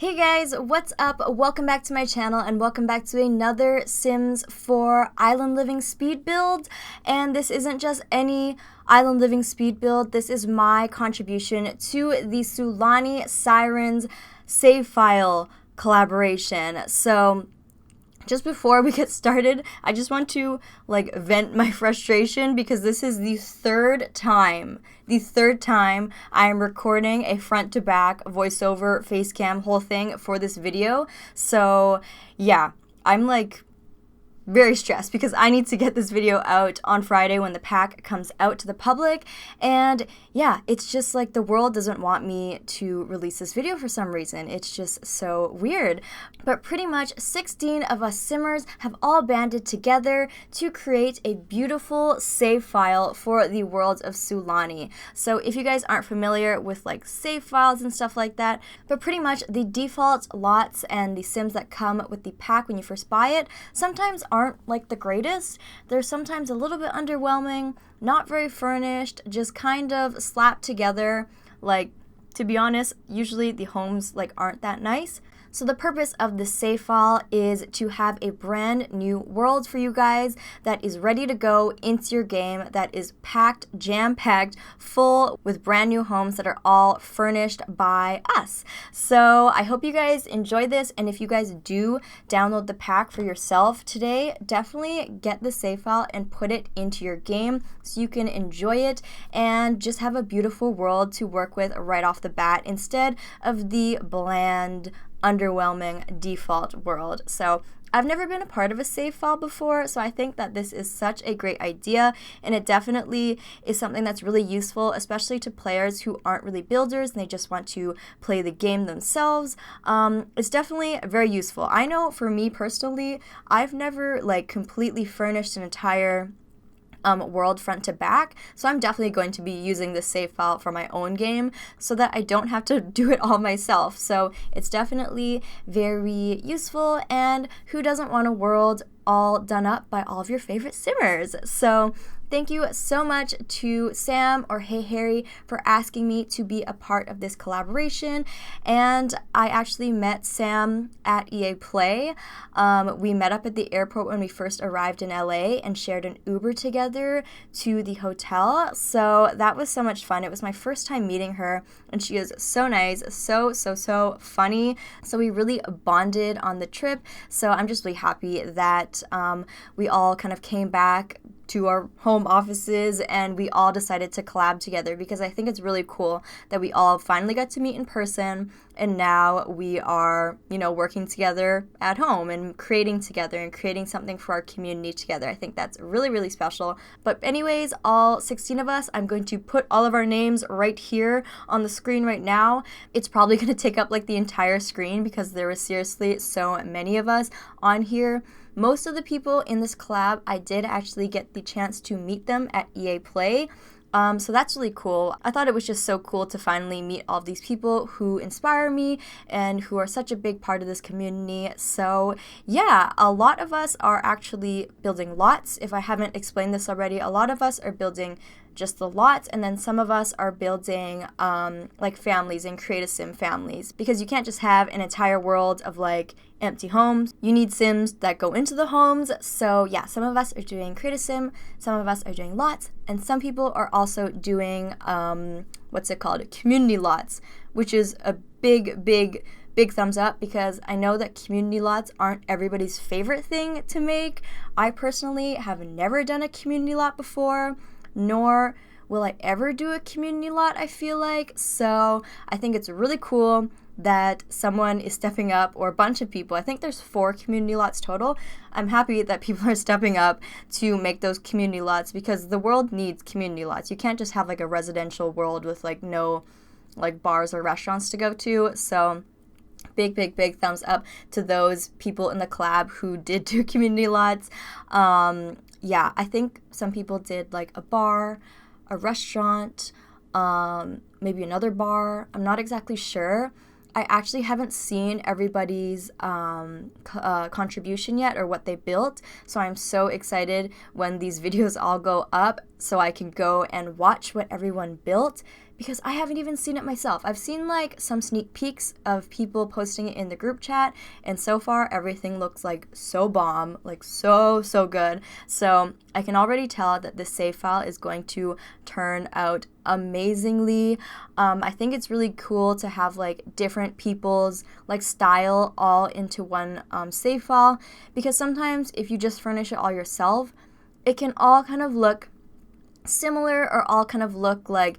Hey guys, what's up? Welcome back to my channel and welcome back to another Sims 4 Island Living speed build. And this isn't just any Island Living speed build, this is my contribution to the Sulani Sirens save file collaboration. So just before we get started, I just want to vent my frustration because this is the third time I am recording a front to back voiceover face cam whole thing for this video. So yeah, I'm very stressed because I need to get this video out on Friday when the pack comes out to the public. And yeah, it's just the world doesn't want me to release this video for some reason. It's just so weird. But pretty much 16 of us simmers have all banded together to create a beautiful save file for the worlds of Sulani. So if you guys aren't familiar with save files and stuff like that, but pretty much the default lots and the sims that come with the pack when you first buy it sometimes aren't the greatest. They're sometimes a little bit underwhelming, not very furnished, just kind of slapped together. To be honest, usually the homes aren't that nice. So the purpose of the save file is to have a brand new world for you guys that is ready to go into your game, that is packed, jam-packed, full with brand new homes that are all furnished by us. So I hope you guys enjoy this, and if you guys do download the pack for yourself today, definitely get the save file and put it into your game so you can enjoy it and just have a beautiful world to work with right off the bat instead of the bland, underwhelming default world. So I've never been a part of a save file before, so I think that this is such a great idea, and it definitely is something that's really useful, especially to players who aren't really builders and they just want to play the game themselves. It's definitely very useful. I know for me personally, I've never completely furnished an entire world front to back, so I'm definitely going to be using this save file for my own game so that I don't have to do it all myself. So it's definitely very useful, and who doesn't want a world all done up by all of your favorite simmers? So thank you so much to Sam or Hey Harry for asking me to be a part of this collaboration. And I actually met Sam at EA Play. We met up at the airport when we first arrived in LA and shared an Uber together to the hotel. So that was so much fun. It was my first time meeting her, and she is so nice, so funny. So we really bonded on the trip. So I'm just really happy that we all kind of came back to our home offices and we all decided to collab together, because I think it's really cool that we all finally got to meet in person, and now we are, working together at home and creating together and creating something for our community together. I think that's really special. But anyways, all 16 of us, I'm going to put all of our names right here on the screen right now. It's probably going to take up the entire screen because there was seriously so many of us on here. Most of the people in this collab, I did actually get the chance to meet them at EA Play. So that's really cool. I thought it was just so cool to finally meet all of these people who inspire me and who are such a big part of this community. So yeah, a lot of us are actually building lots. If I haven't explained this already, a lot of us are building just the lots, and then some of us are building families and create a sim families, because you can't just have an entire world of empty homes. You need sims that go into the homes. So yeah, some of us are doing create a sim, some of us are doing lots, and some people are also doing community lots, which is a big thumbs up, because I know that community lots aren't everybody's favorite thing to make. I personally have never done a community lot before, nor will I ever do a community lot, I feel like. So I think it's really cool that someone is stepping up, or a bunch of people. I think there's 4 community lots total. I'm happy that people are stepping up to make those community lots, because the world needs community lots. You can't just have a residential world with no bars or restaurants to go to. So big thumbs up to those people in the collab who did do community lots. Yeah, I think some people did a bar, a restaurant, maybe another bar. I'm not exactly sure. I actually haven't seen everybody's contribution yet, or what they built, so I'm so excited when these videos all go up so I can go and watch what everyone built, because I haven't even seen it myself. I've seen like some sneak peeks of people posting it in the group chat, and so far everything looks like so bomb, like so good. So I can already tell that this save file is going to turn out amazingly. I think it's really cool to have like different people's like style all into one save file, because sometimes if you just furnish it all yourself, it can all kind of look similar or all kind of look like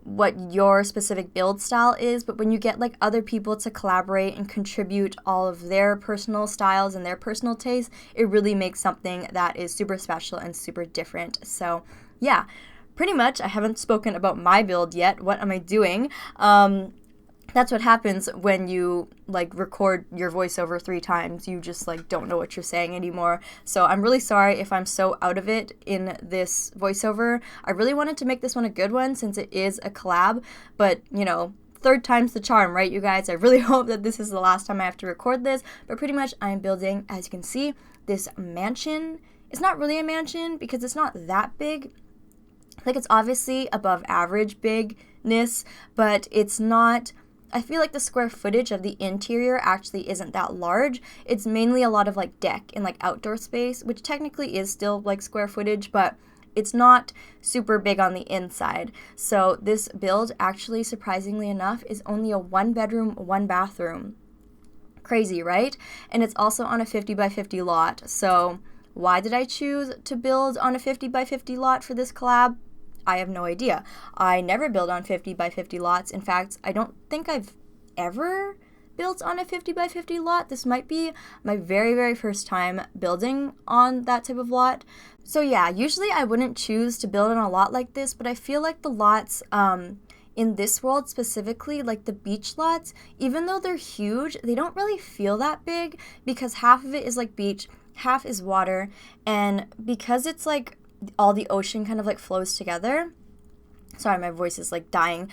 what your specific build style is. But when you get like other people to collaborate and contribute all of their personal styles and their personal tastes, it really makes something that is super special and super different. So yeah, pretty much. I haven't spoken about my build yet. What am I doing? That's what happens when you like record your voiceover 3 times. You just like don't know what you're saying anymore. So I'm really sorry if I'm so out of it in this voiceover. I really wanted to make this one a good one since it is a collab, but you know, 3rd time's the charm, right, you guys? I really hope that this is the last time I have to record this, but pretty much I'm building, as you can see, this mansion. It's not really a mansion because it's not that big. Like, it's obviously above average bigness, but it's not. I feel like the square footage of the interior actually isn't that large. It's mainly a lot of like deck and like outdoor space, which technically is still like square footage, but it's not super big on the inside. So this build actually, surprisingly enough, is only a 1-bedroom, 1-bathroom. Crazy, right? And it's also on a 50 by 50 lot. So why did I choose to build on a 50 by 50 lot for this collab? I have no idea. I never build on 50 by 50 lots. In fact, I don't think I've ever built on a 50 by 50 lot. This might be my very first time building on that type of lot. So yeah, usually I wouldn't choose to build on a lot like this, but I feel like the lots in this world specifically, like the beach lots, even though they're huge, they don't really feel that big because half of it is like beach, half is water, and because it's like all the ocean kind of like flows together. Sorry, my voice is like dying.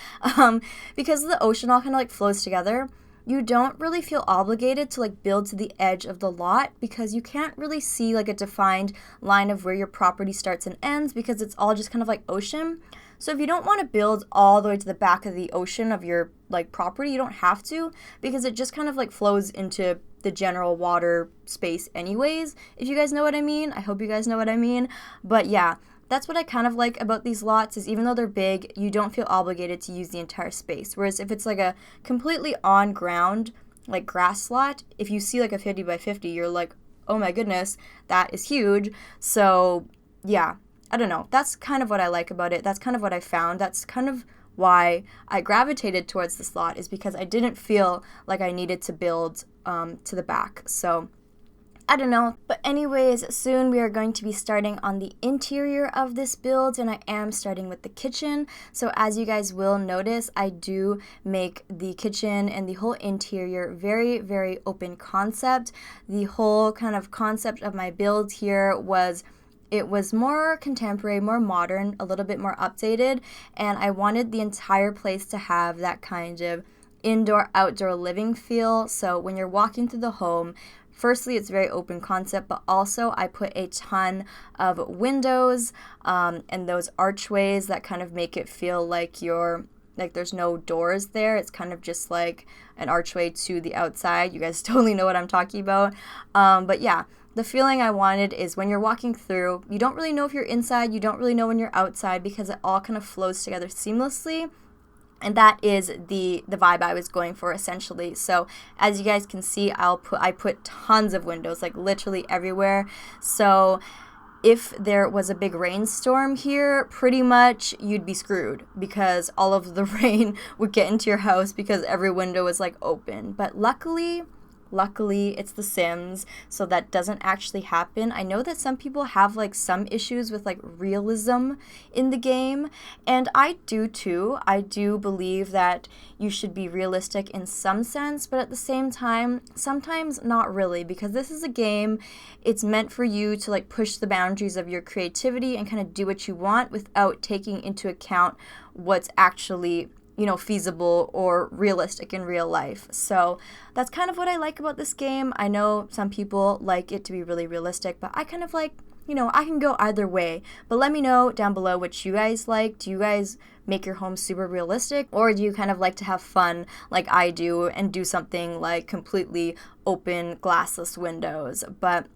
Because the ocean all kind of like flows together, you don't really feel obligated to like build to the edge of the lot because you can't really see like a defined line of where your property starts and ends because it's all just kind of like ocean. So if you don't want to build all the way to the back of the ocean of your like property, you don't have to, because it just kind of like flows into the general water space anyways, if you guys know what I mean. I hope you guys know what I mean. But yeah, that's what I kind of like about these lots, is even though they're big, you don't feel obligated to use the entire space. Whereas if it's like a completely on ground, like grass lot, if you see like a 50 by 50, you're like, oh my goodness, that is huge. So yeah, I don't know. That's kind of what I like about it. That's kind of what I found. That's kind of why I gravitated towards this lot, is because I didn't feel like I needed to build to the back. So I don't know. But anyways, soon we are going to be starting on the interior of this build, and I am starting with the kitchen. So as you guys will notice, I do make the kitchen and the whole interior very open concept. The whole kind of concept of my build here was, it was more contemporary, more modern, a little bit more updated, and I wanted the entire place to have that kind of indoor-outdoor living feel. So when you're walking through the home, firstly, it's very open concept, but also I put a ton of windows and those archways that kind of make it feel like there's no doors there. It's kind of just like an archway to the outside. You guys totally know what I'm talking about. But yeah, the feeling I wanted is when you're walking through, you don't really know if you're inside, you don't really know when you're outside, because it all kind of flows together seamlessly. And that is the vibe I was going for, essentially. So as you guys can see, I put tons of windows, like literally everywhere. So if there was a big rainstorm here, pretty much you'd be screwed, because all of the rain would get into your house because every window is like open. But luckily, it's The Sims, so that doesn't actually happen. I know that some people have like some issues with like realism in the game, and I do too. I do believe that you should be realistic in some sense, but at the same time, sometimes not really, because this is a game. It's meant for you to like push the boundaries of your creativity and kind of do what you want without taking into account what's actually, you know, feasible or realistic in real life. So that's kind of what I like about this game. I know some people like it to be really realistic, but I kind of like you know, I can go either way. But let me know down below what you guys like. Do you guys make your home super realistic, or do you kind of like to have fun like I do and do something like completely open glassless windows? But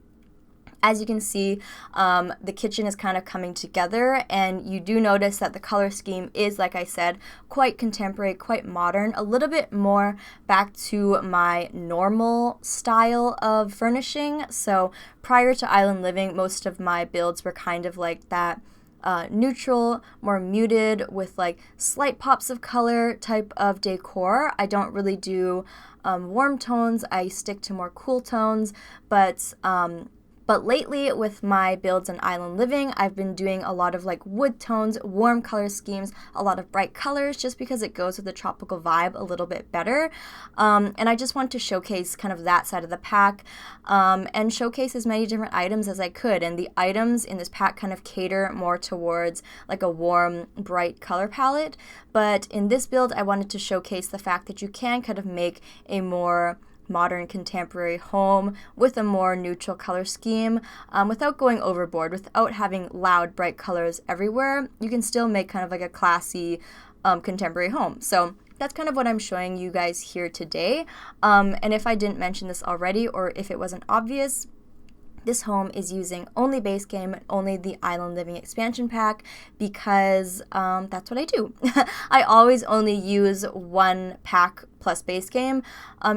as you can see, the kitchen is kind of coming together, and you do notice that the color scheme is, like I said, quite contemporary, quite modern, a little bit more back to my normal style of furnishing. So prior to Island Living, most of my builds were kind of like that neutral, more muted, with like slight pops of color type of decor. I don't really do warm tones. I stick to more cool tones, but lately with my builds in Island Living, I've been doing a lot of like wood tones, warm color schemes, a lot of bright colors, just because it goes with the tropical vibe a little bit better. And I just want to showcase kind of that side of the pack, and showcase as many different items as I could. And the items in this pack kind of cater more towards like a warm, bright color palette. But in this build, I wanted to showcase the fact that you can kind of make a more modern contemporary home with a more neutral color scheme, without going overboard, without having loud bright colors everywhere. You can still make kind of like a classy contemporary home. So that's kind of what I'm showing you guys here today. And if I didn't mention this already, or if it wasn't obvious, this home is using only base game and only the Island Living expansion pack, because that's what I do. I always only use one pack plus base game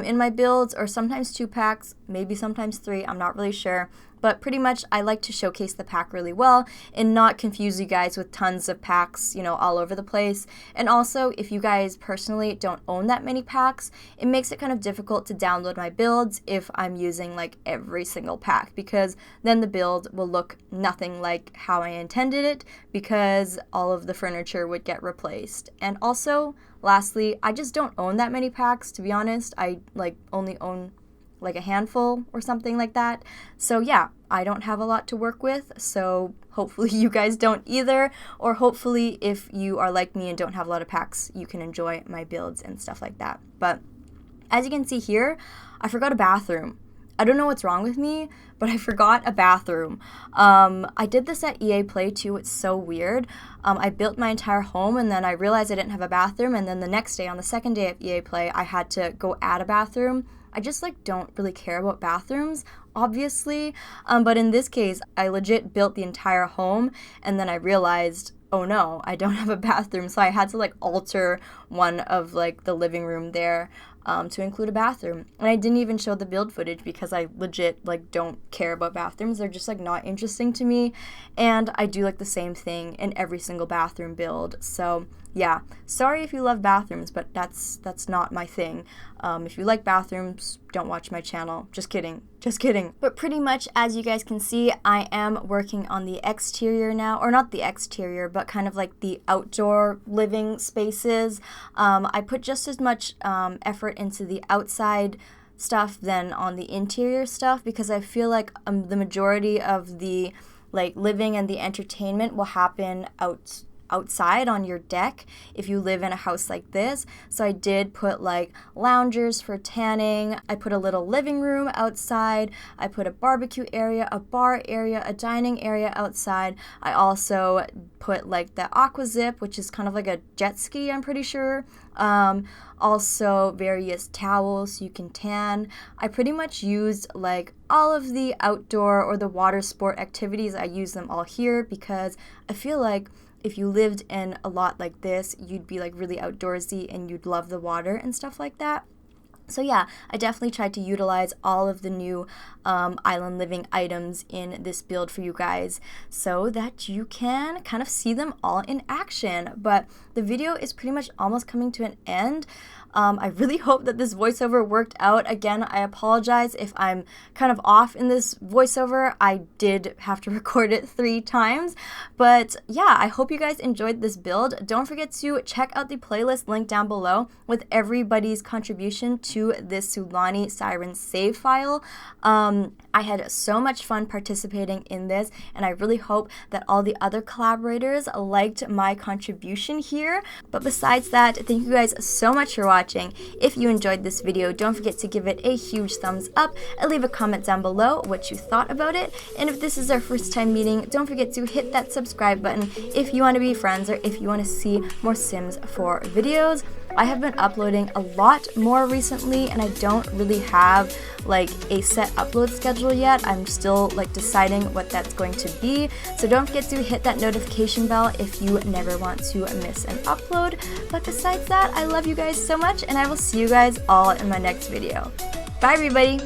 in my builds, or sometimes 2 packs, maybe sometimes 3, I'm not really sure. But pretty much I like to showcase the pack really well and not confuse you guys with tons of packs, you know, all over the place. And also, if you guys personally don't own that many packs, it makes it kind of difficult to download my builds if I'm using like every single pack, because then the build will look nothing like how I intended it, because all of the furniture would get replaced. And also, lastly, I just don't own that many packs, to be honest. I like only own like a handful or something like that. So yeah, I don't have a lot to work with, so hopefully you guys don't either, or hopefully if you are like me and don't have a lot of packs, you can enjoy my builds and stuff like that. But as you can see here, I forgot a bathroom. I don't know what's wrong with me, but I forgot a bathroom. I did this at EA Play too. It's so weird. I built my entire home, and then I realized I didn't have a bathroom, and then the next day, on the second day of EA Play, I had to go add a bathroom. I just like don't really care about bathrooms, obviously, but in this case, I legit built the entire home, and then I realized, oh no, I don't have a bathroom, so I had to like alter one of like the living room there to include a bathroom. And I didn't even show the build footage because I legit like don't care about bathrooms. They're just like not interesting to me, and I do like the same thing in every single bathroom build. So yeah, sorry if you love bathrooms, but that's not my thing. If you like bathrooms, don't watch my channel. Just kidding. Just kidding. But pretty much, as you guys can see, I am working on the exterior now, or not the exterior, but kind of like the outdoor living spaces. I put just as much effort into the outside stuff than on the interior stuff, because I feel like the majority of the like living and the entertainment will happen outside on your deck if you live in a house like this. So I did put like loungers for tanning. I put a little living room outside. I put a barbecue area, a bar area, a dining area outside. I also put like the aqua zip, which is kind of like a jet ski, I'm pretty sure. Also various towels so you can tan. I pretty much used like all of the outdoor or the water sport activities. I use them all here because I feel like if you lived in a lot like this, you'd be like really outdoorsy and you'd love the water and stuff like that. So yeah, I definitely tried to utilize all of the new Island Living items in this build for you guys so that you can kind of see them all in action. But the video is pretty much almost coming to an end. I really hope that this voiceover worked out. Again, I apologize if I'm kind of off in this voiceover. I did have to record it 3 times. But yeah, I hope you guys enjoyed this build. Don't forget to check out the playlist link down below with everybody's contribution to this Sulani Siren save file. I had so much fun participating in this, and I really hope that all the other collaborators liked my contribution here. here. But besides that, thank you guys so much for watching. If you enjoyed this video, don't forget to give it a huge thumbs up and leave a comment down below what you thought about it. And if this is our first time meeting, don't forget to hit that subscribe button if you want to be friends or if you want to see more Sims 4 videos. I have been uploading a lot more recently, and I don't really have like a set upload schedule yet. I'm still like deciding what that's going to be, so don't forget to hit that notification bell if you never want to miss an upload. But besides that, I love you guys so much, and I will see you guys all in my next video. Bye everybody!